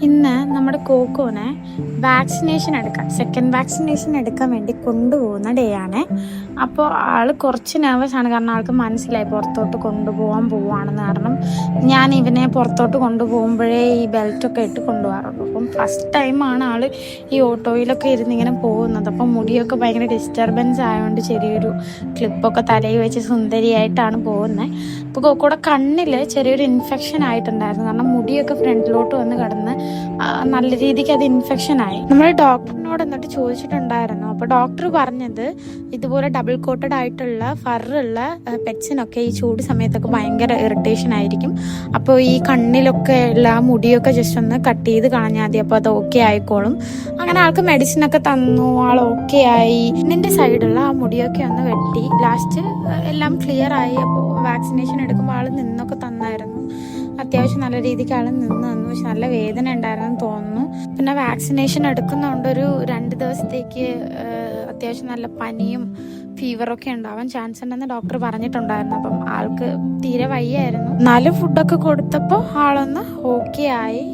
ഇന്ന് നമ്മുടെ കോക്കോനെ second vaccination എടുക്കാൻ വേണ്ടി കൊണ്ടുപോകുന്ന ഡേ ആണ്. അപ്പോൾ ആൾ കുറച്ച് നെർവസ് ആണ്, കാരണം ആൾക്ക് മനസ്സിലായി പുറത്തോട്ട് കൊണ്ടുപോകാൻ പോവുകയാണെന്ന്. കാരണം ഞാൻ ഇവനെ പുറത്തോട്ട് കൊണ്ടുപോകുമ്പോഴേ ഈ ബെൽറ്റൊക്കെ ഇട്ട് കൊണ്ടുപോകാറുള്ളൂ. അപ്പം ഫസ്റ്റ് ടൈമാണ് ആൾ ഈ ഓട്ടോയിലൊക്കെ ഇരുന്നിങ്ങനെ പോകുന്നത്. അപ്പം മുടിയൊക്കെ ഭയങ്കര ഡിസ്റ്റർബൻസ് ആയതുകൊണ്ട് ചെറിയൊരു ക്ലിപ്പൊക്കെ തലയിൽ വെച്ച് സുന്ദരിയായിട്ടാണ് പോകുന്നത്. അപ്പോൾ കോക്കോയുടെ കണ്ണിൽ ചെറിയൊരു ഇൻഫെക്ഷൻ ആയിട്ടുണ്ടായിരുന്നു, കാരണം മുടിയൊക്കെ ഫ്രണ്ടിലോട്ട് വന്ന് കിടന്ന് നല്ല രീതിക്ക് അത് ഇൻഫെക്ഷനായി. നമ്മൾ ഡോക്ടറിനോട് എന്നിട്ട് ചോദിച്ചിട്ടുണ്ടായിരുന്നു. അപ്പോൾ ഡോക്ടർ പറഞ്ഞത് ഇതുപോലെ ഡബിൾ കോട്ടഡ് ആയിട്ടുള്ള ഫറുള്ള പെറ്റ്സിനൊക്കെ ഈ ചൂട് സമയത്തൊക്കെ ഭയങ്കര ഇറിറ്റേഷൻ ആയിരിക്കും. അപ്പോൾ ഈ കണ്ണിലൊക്കെ ഉള്ള ആ മുടിയൊക്കെ ജസ്റ്റ് ഒന്ന് കട്ട് ചെയ്ത് കളഞ്ഞാൽ മതി, അപ്പോൾ അത് ഓക്കെ ആയിക്കോളും. അങ്ങനെ ആൾക്ക് മെഡിസിനൊക്കെ തന്നു, ആൾ ഓക്കെ ആയി. കണ്ണിൻ്റെ സൈഡുള്ള ആ മുടിയൊക്കെ ഒന്ന് വെട്ടി ലാസ്റ്റ് എല്ലാം ക്ലിയർ ആയി. അപ്പോൾ വാക്സിനേഷൻ എടുക്കുമ്പോൾ ആൾ നിന്നൊക്കെ തന്നായിരുന്നു. അത്യാവശ്യം നല്ല രീതിക്ക് ആൾ നിന്ന് തന്നു, പക്ഷെ നല്ല വേദന ഉണ്ടായിരുന്നെന്ന് തോന്നുന്നു. പിന്നെ വാക്സിനേഷൻ എടുക്കുന്നതുകൊണ്ട് ഒരു 2 ദിവസത്തേക്ക് അത്യാവശ്യം നല്ല പനിയും ഫീവറൊക്കെ ഉണ്ടാവാൻ ചാൻസ് ഉണ്ടെന്ന് ഡോക്ടർ പറഞ്ഞിട്ടുണ്ടായിരുന്നു. അപ്പം ആൾക്ക് തീരെ വയ്യായിരുന്നു. 4 ഫുഡൊക്കെ കൊടുത്തപ്പോൾ ആളൊന്ന് ഓക്കെ ആയി.